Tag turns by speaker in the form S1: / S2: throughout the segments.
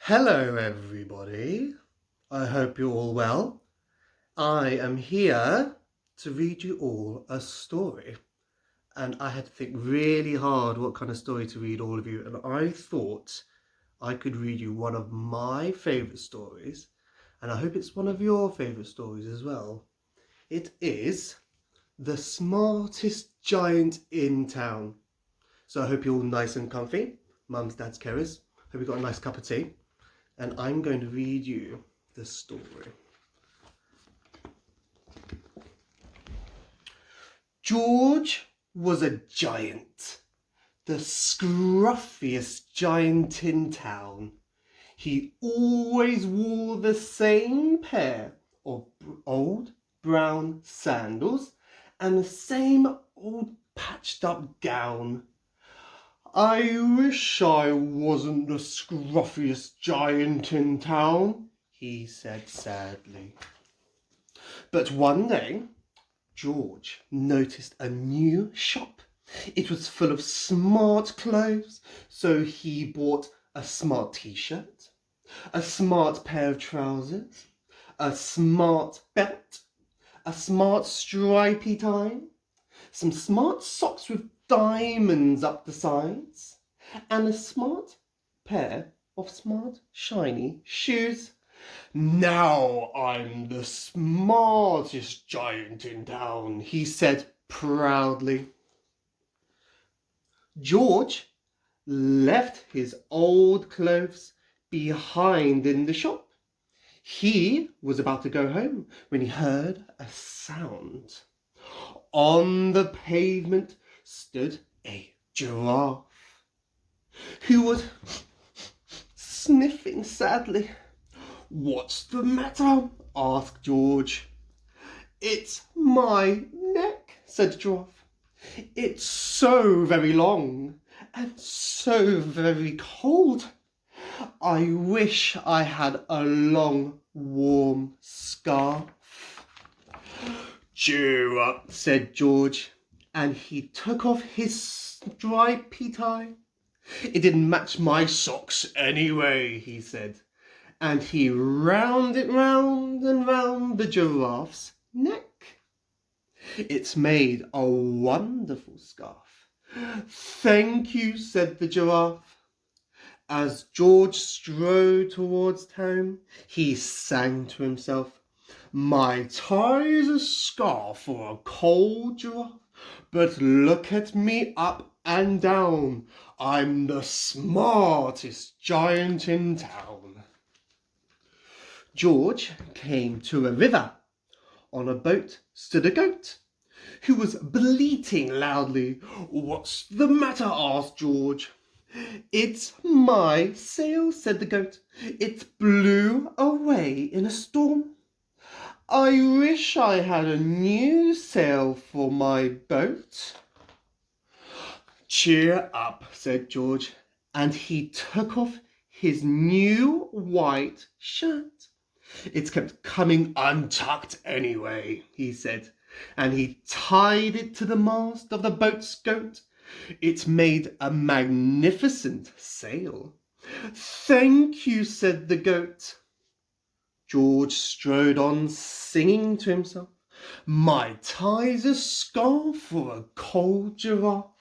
S1: Hello everybody, I hope you're all well. I am here to read you all a story, and I had to think really hard what kind of story to read all of you, and I thought I could read you one of my favourite stories, and I hope it's one of your favourite stories as well. It is The Smartest Giant in Town. So I hope you're all nice and comfy, mums, dads, carers. Hope you got a nice cup of tea. And I'm going to read you the story. George was a giant, the scruffiest giant in town. He always wore the same pair of old brown sandals and the same old patched up gown. I wish I wasn't the scruffiest giant in town, he said sadly. But one day, George noticed a new shop. It was full of smart clothes, so he bought a smart t-shirt, a smart pair of trousers, a smart belt, a smart stripy tie, some smart socks with diamonds up the sides, and a smart pair of smart shiny shoes. Now I'm the smartest giant in town, he said proudly. George left his old clothes behind in the shop. He was about to go home when he heard a sound. On the pavement stood a giraffe, who was sniffing sadly. "What's the matter?" asked George. "It's my neck," said the giraffe. "It's so very long and so very cold. I wish I had a long, warm scarf." "Cheer up," said George, and he took off his stripy tie. "It didn't match my socks anyway," he said, and he wound it round and round the giraffe's neck. "It's made a wonderful scarf." "Thank you," said the giraffe. As George strode towards town, he sang to himself, "My tie's a scarf for a cold giraffe, but look at me up and down. I'm the smartest giant in town." George came to a river. On a boat stood a goat, who was bleating loudly. "What's the matter?" asked George. "It's my sail," said the goat. "It blew away in a storm. I wish I had a new sail for my boat." "Cheer up," said George, and he took off his new white shirt. "It's kept coming untucked anyway," he said, and he tied it to the mast of the boat's goat. It made a magnificent sail. "Thank you," said the goat. George strode on, singing to himself, "My tie's a scarf for a cold giraffe.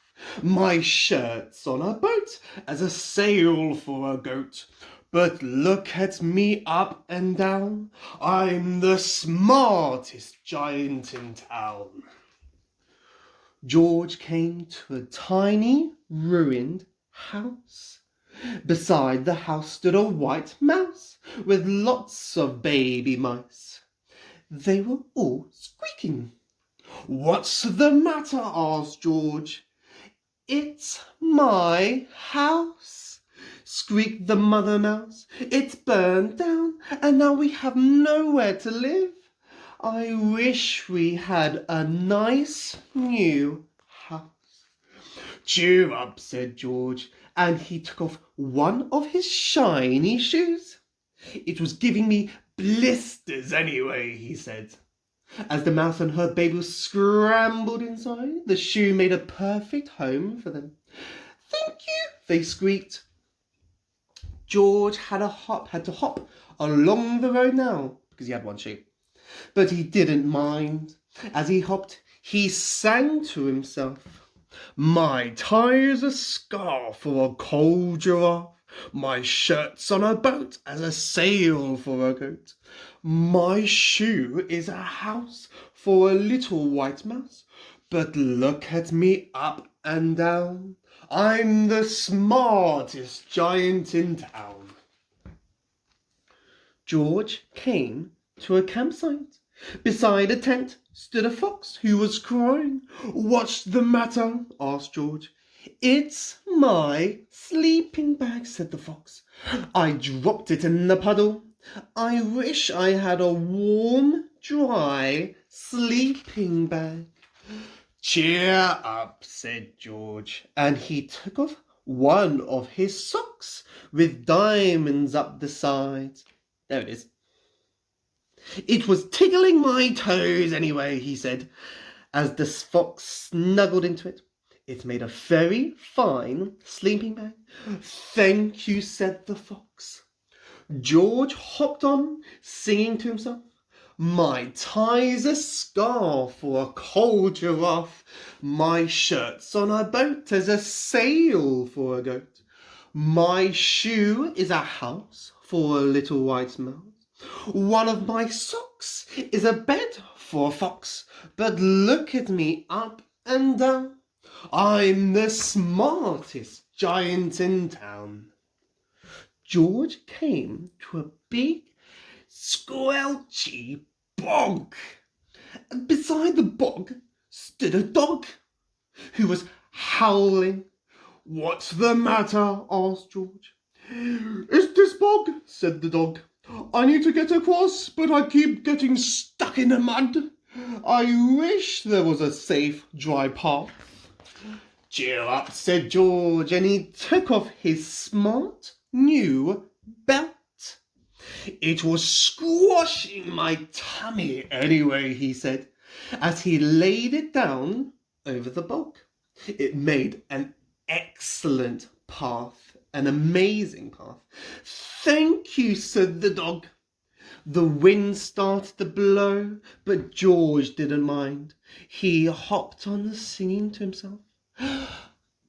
S1: My shirt's on a boat as a sail for a goat. But look at me up and down. I'm the smartest giant in town." George came to a tiny, ruined house. Beside the house stood a white mouse with lots of baby mice. They were all squeaking. "What's the matter?" asked George. "It's my house," squeaked the mother mouse. "It's burned down, and now we have nowhere to live. I wish we had a nice new house." "Cheer up," said George, and he took off one of his shiny shoes. "It was giving me blisters anyway," he said. As the mouse and her baby scrambled inside, the shoe made a perfect home for them. "Thank you," they squeaked. George had to hop along the road now because he had one shoe. But he didn't mind. As he hopped, he sang to himself. My tie's a scarf for a cold giraffe. My shirt's on a boat as a sail for a goat. My shoe is a house for a little white mouse. But look at me up and down. I'm the smartest giant in town. George came to a campsite. Beside a tent stood a fox who was crying. What's the matter? Asked George. It's my sleeping bag, said the fox. I dropped it in the puddle. I wish I had a warm, dry sleeping bag. Cheer up, said George, and he took off one of his socks with diamonds up the sides. There it is. It was tickling my toes anyway, he said, as the fox snuggled into it. It's made a very fine sleeping bag. Thank you, said the fox. George hopped on, singing to himself. My tie's a scarf for a cold giraffe. My shirt's on a boat as a sail for a goat. My shoe is a house for a little white mouse. One of my socks is a bed for a fox. But look at me up and down. I'm the smartest giant in town. George came to a big, squelchy bog. And beside the bog stood a dog who was howling. What's the matter? Asked George. It's this bog, said the dog. I need to get across, but I keep getting stuck in the mud. I wish there was a safe, dry path. Cheer up, said George, and he took off his smart new belt. It was squashing my tummy anyway, he said, as he laid it down over the bog. It made an excellent path, an amazing path. Thank you, said the dog. The wind started to blow, but George didn't mind. He hopped on, singing to himself.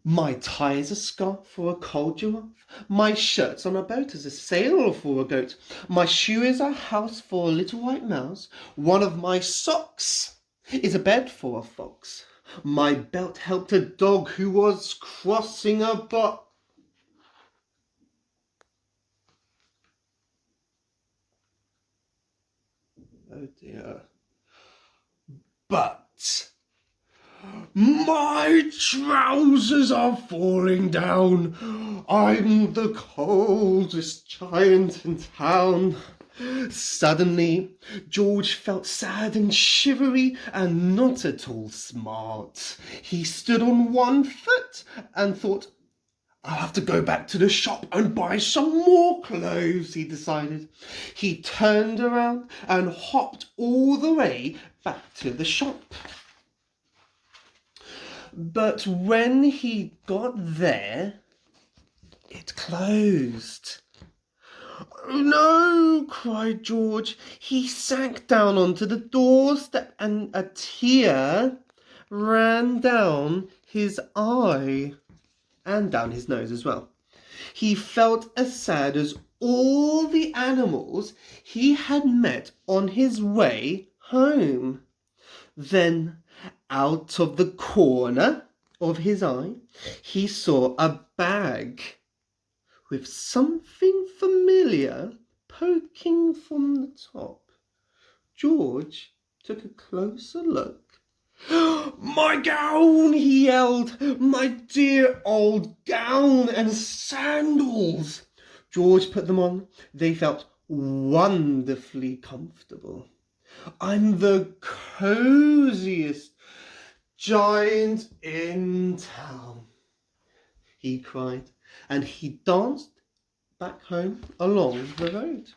S1: My tie's a scarf for a cold giraffe. My shirt's on a boat as a sail for a goat. My shoe is a house for a little white mouse. One of my socks is a bed for a fox. My belt helped a dog who was crossing a bog. Oh dear. But my trousers are falling down. I'm the coldest giant in town. Suddenly, George felt sad and shivery and not at all smart. He stood on one foot and thought, I'll have to go back to the shop and buy some more clothes, he decided. He turned around and hopped all the way back to the shop. But when he got there, it closed. Oh no, cried George. He sank down onto the doorstep and a tear ran down his eye and down his nose as well. He felt as sad as all the animals he had met on his way home. Then, out of the corner of his eye, he saw a bag with something familiar poking from the top. George took a closer look. My gown, he yelled. My dear old gown and sandals. George put them on. They felt wonderfully comfortable. I'm the coziest giant in town, he cried, and he danced back home along the road.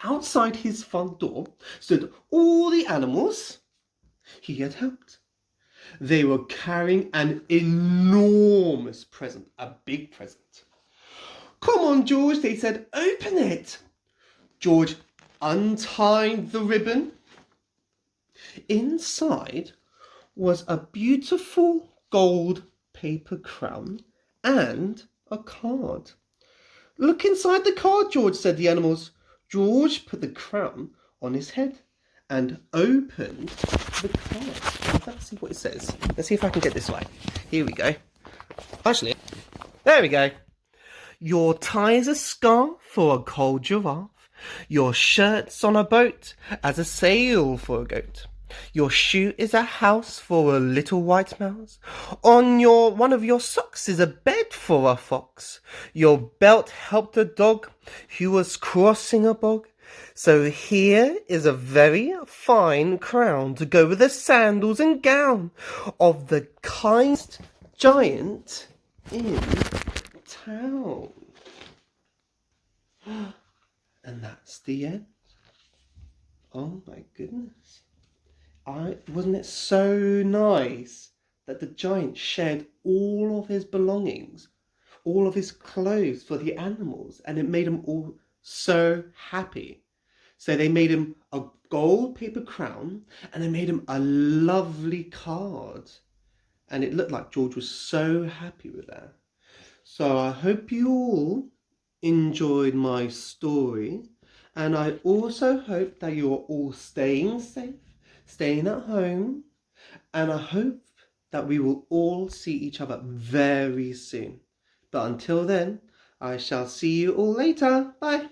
S1: Outside his front door stood all the animals he had helped. They were carrying an enormous present, a big present. Come on, George, they said, open it. George untied the ribbon. Inside was a beautiful gold paper crown and a card. Look inside the card, George, said the animals. George put the crown on his head and opened the card. Let's see what it says. Let's see if I can get this right. Here we go. Actually, there we go. Your tie's a scarf for a cold giraffe. Your shirt's on a boat as a sail for a goat. Your shoe is a house for a little white mouse. On one of your socks is a bed for a fox. Your belt helped a dog who was crossing a bog. So here is a very fine crown to go with the sandals and gown of the kindest giant in town. And that's the end. Oh my goodness. Wasn't it so nice that the giant shared all of his belongings, all of his clothes for the animals, and it made them all so happy. So they made him a gold paper crown and they made him a lovely card. And it looked like George was so happy with that. So I hope you all enjoyed my story. And I also hope that you're all staying safe, staying at home. And I hope that we will all see each other very soon. But until then, I shall see you all later. Bye.